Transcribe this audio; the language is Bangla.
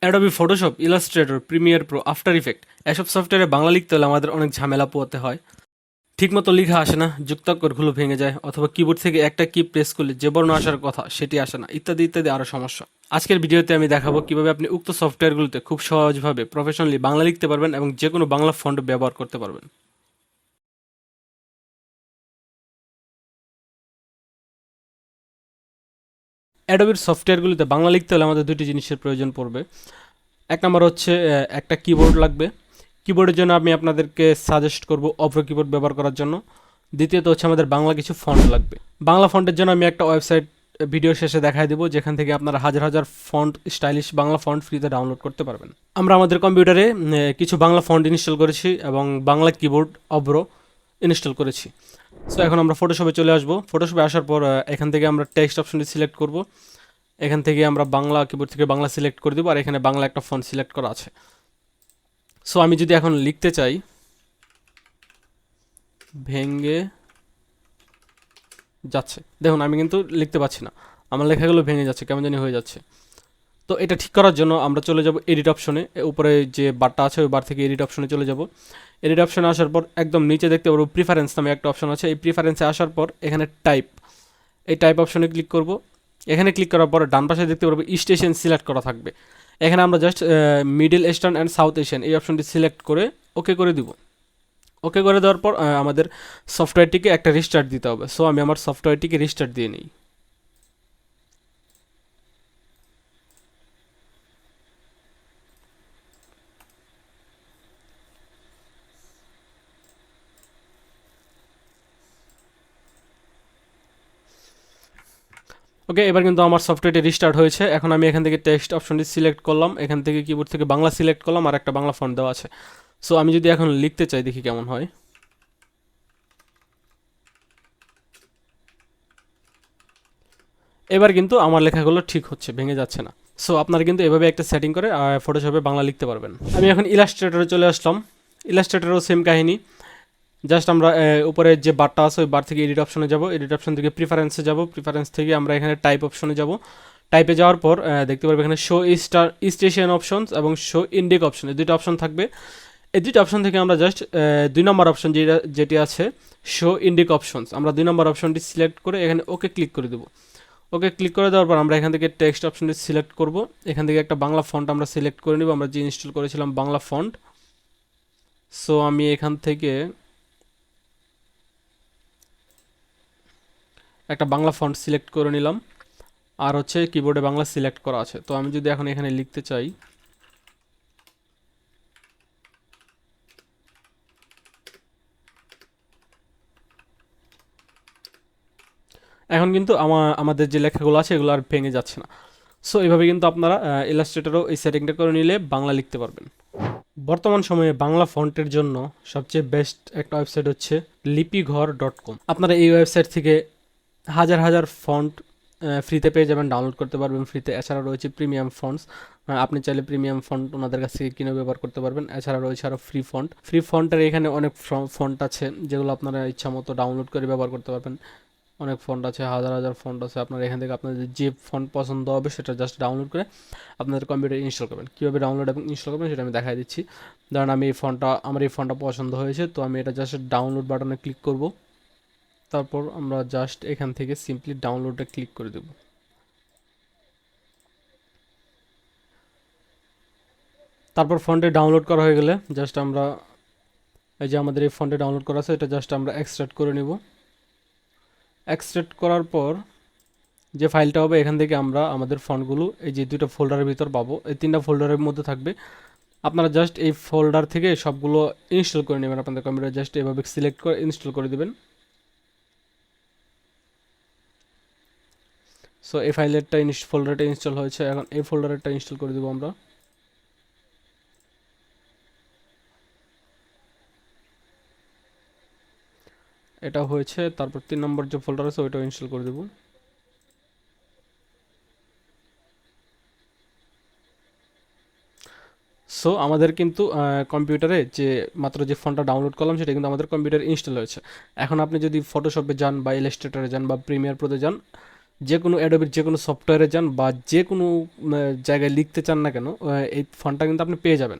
Adobe Photoshop, Illustrator, Premiere Pro, after effect এসব সফটওয়্যারে বাংলা লিখতে হলে আমাদের অনেক ঝামেলা পোহাতে হয়। ঠিকমতো লেখা আসে না, যুক্তাক্ষরগুলো ভেঙে যায়, অথবা কিবোর্ড থেকে একটা কি প্রেস করলে যে বর্ণ আসার কথা সেটি আসে না, ইত্যাদি ইত্যাদি আরও সমস্যা। আজকের ভিডিওতে আমি দেখাবো কিভাবে আপনি উক্ত সফটওয়্যারগুলোতে খুব সহজভাবে প্রফেশনালি বাংলা লিখতে পারবেন এবং যে কোনো বাংলা ফন্ট ব্যবহার করতে পারবেন। অ্যাডোবির সফটওয়্যারগুলিতে বাংলা লিখতে হলে আমাদের দুটি জিনিসের প্রয়োজন পড়বে। এক নম্বর হচ্ছে একটা কিবোর্ড লাগবে। কিবোর্ডের জন্য আমি আপনাদেরকে সাজেস্ট করব অভ্র কিবোর্ড ব্যবহার করার জন্য। দ্বিতীয়ত হচ্ছে আমাদের বাংলা কিছু ফন্ট লাগবে। বাংলা ফন্টের জন্য আমি একটা ওয়েবসাইট ভিডিও শেষে দেখাই দেবো, যেখান থেকে আপনারা হাজার হাজার ফন্ট, স্টাইলিশ বাংলা ফন্ট ফ্রিতে ডাউনলোড করতে পারবেন। আমরা আমাদের কম্পিউটারে কিছু বাংলা ফন্ট ইনস্টল করেছি এবং বাংলা কিবোর্ড অভ্র ইনস্টল করেছি। সো এখন আমরা ফটোশপে চলে আসবো। ফটোশপে আসার পর এখান থেকে আমরা টেক্সট অপশনটি সিলেক্ট করব। এখান থেকে আমরা বাংলা কিবোর্ড থেকে বাংলা সিলেক্ট করে দেবো, আর এখানে বাংলা একটা ফন্ট সিলেক্ট করা আছে। সো আমি যদি এখন লিখতে চাই, ভেঙে যাচ্ছে, দেখুন আমি কিন্তু লিখতে পাচ্ছি না, আমার লেখাগুলো ভেঙে যাচ্ছে, কেমন জানি হয়ে যাচ্ছে। তো এটা ঠিক করার জন্য আমরা চলে যাব এডিট অপশনে। উপরে যে বারটা আছে ওই বার থেকে এডিট অপশনে চলে যাব। এডিট অপশনে আসার পর একদম নিচে দেখতে পারবো প্রিফারেন্স নামে একটা অপশন আছে। এই প্রিফারেন্সে আসার পর এখানে টাইপ, এই টাইপ অপশনে ক্লিক করব। এখানে ক্লিক করার পর ডান পাশে দেখতে পারবো স্টেশন সিলেক্ট করা থাকবে। এখানে আমরা just middle eastern and south Asian এই অপশনটি সিলেক্ট করে ওকে করে দিব। ওকে করে দেওয়ার পর আমাদের সফটওয়্যারটিকে একটা রিস্টার্ট দিতে হবে। সো আমি আমার সফটওয়্যারটিকে রিস্টার্ট দিয়ে নিই। ওকে, এবার কিন্তু আমার সফটওয়্যারটি রিস্টার্ট হয়েছে। এখন আমি এখান থেকে টেক্সট অপশনটি সিলেক্ট করলাম, এখান থেকে কিবোর্ড থেকে বাংলা সিলেক্ট করলাম, আর একটা বাংলা ফন্ট দেওয়া আছে। সো আমি যদি এখন লিখতে চাই, দেখি কেমন হয়। এবার কিন্তু আমার লেখাগুলো ঠিক হচ্ছে, ভেঙে যাচ্ছে না। সো আপনারা কিন্তু এভাবে একটা সেটিং করে ফটোশপে বাংলা লিখতে পারবেন। আমি এখন ইলাস্ট্রেটরে চলে আসলাম। ইলাস্ট্রেটরও সেম কাহিনী। জাস্ট আমরা উপরে যে বারটা আছে ওই বার থেকে এডিট অপশনে যাব। এডিট অপশন থেকে প্রিফারেন্সে যাব। প্রিফারেন্স থেকে আমরা এখানে টাইপ অপশনে যাব। টাইপে যাওয়ার পর দেখতে পারবে এখানে শো স্টেশন অপশনস এবং শো ইন্ডিক অপশন, এই দুটো অপশন থাকবে। এই দুটো অপশন থেকে আমরা জাস্ট 2 নম্বর অপশন যেটি আছে শো ইন্ডিক অপশনস, আমরা 2 নম্বর অপশনটি সিলেক্ট করে এখানে ওকে ক্লিক করে দেবো। ওকে ক্লিক করে দেওয়ার পর আমরা এখান থেকে টেক্সট অপশনটি সিলেক্ট করব। এখান থেকে একটা বাংলা ফন্ট আমরা সিলেক্ট করে নিব, আমরা যে ইনস্টল করেছিলাম বাংলা ফন্ট। সো আমি এখান থেকে একটা বাংলা ফন্ট সিলেক্ট করে নিলাম, আর হচ্ছে কিবোর্ডে বাংলা সিলেক্ট করা আছে। তো আমি যদি এখন এখানে লিখতে চাই, এখন কিন্তু আমাদের যে লেখাগুলো আছে এগুলো আর ভেঙে যাচ্ছে না। সো এইভাবে কিন্তু আপনারা ইলাস্ট্রেটরও এই সেটিংটা করে নিলে বাংলা লিখতে পারবেন। বর্তমান সময়ে বাংলা ফন্টের জন্য সবচেয়ে বেস্ট একটা ওয়েবসাইট হচ্ছে লিপিঘর.com। আপনারা এই ওয়েবসাইট থেকে হাজার হাজার ফন্ট ফ্রিতে পেয়ে যাবেন, ডাউনলোড করতে পারবেন ফ্রিতে। এছাড়া রয়েছে প্রিমিয়াম ফন্টস, আপনি চাইলে প্রিমিয়াম ফন্ট ওনাদের কাছ থেকে কিনে ব্যবহার করতে পারবেন। এছাড়া রয়েছে আরও ফ্রি ফন্টের এখানে অনেক ফন্ট আছে যেগুলো আপনারা ইচ্ছা মতো ডাউনলোড করে ব্যবহার করতে পারবেন। অনেক ফন্ট আছে, হাজার হাজার ফন্ট আছে। আপনারা এখান থেকে আপনাদের যে ফন্ট পছন্দ হবে সেটা জাস্ট ডাউনলোড করে আপনাদের কম্পিউটারে ইনস্টল করবেন। কীভাবে ডাউনলোড এবং ইনস্টল করবেন সেটা আমি দেখাই দিচ্ছি। ধরেন আমি আমার এই ফন্টটা পছন্দ হয়েছে, তো আমি এটা জাস্ট ডাউনলোড বাটনে ক্লিক করব। তারপর আমরা জাস্ট এখান থেকে সিম্পলি ডাউনলোডে ক্লিক করে দেব। তারপর ফন্টে ডাউনলোড করা হয়ে গেলে জাস্ট আমরা এই যে আমাদের এই ফন্টে ডাউনলোড করা আছে এটা জাস্ট আমরা এক্সট্রাক্ট করে নেব। এক্সট্রাক্ট করার পর যে ফাইলটা হবে এখান থেকে আমরা আমাদের ফন্টগুলো এই যে দুটো ফোল্ডারের ভিতর পাবো, এই 3টা ফোল্ডারের মধ্যে থাকবে। আপনারা জাস্ট এই ফোল্ডার থেকে সবগুলো ইনস্টল করে নেবেন। আপনাদের কম্পিউটার জাস্ট এভাবে সিলেক্ট করে ইনস্টল করে দেবেন। সো এই ফোল্ডারটা ইনস্টল হয়েছে, এখন এই ফোল্ডারটা ইনস্টল করে দেবো আমরা। এটা হয়েছে, তারপর 3 নম্বর যে ফোল্ডার আছে ওইটাও ইনস্টল করে দেবো। সো আমাদের কিন্তু কম্পিউটারে যে মাত্র যে ফন্টটা ডাউনলোড করলাম সেটা কিন্তু আমাদের কম্পিউটারে ইনস্টল হয়েছে। এখন আপনি যদি ফটোশপে যান বা ইলাস্ট্রেটরে যান বা প্রিমিয়ার প্রোতে যান, যে কোনো অ্যাডোবির যে কোনো সফটওয়্যারে যান বা যে কোনো জায়গায় লিখতে চান না কেন, এই ফন্টটা কিন্তু আপনি পেয়ে যাবেন।